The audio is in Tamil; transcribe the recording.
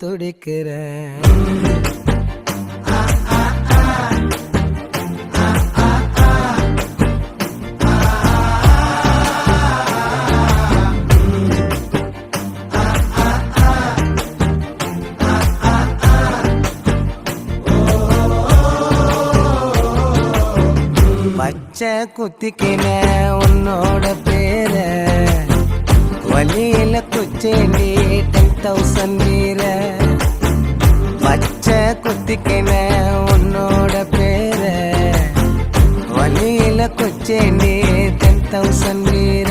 துடிக்கிறேன். பச்சை குத்திக்கின உன்னோட பேர வழியில குச்சேண்டி 10,000 வீர. பச்சை குத்திக்கின உன்னோட பேர வழியில குச்சேண்டி 10,000 வீர.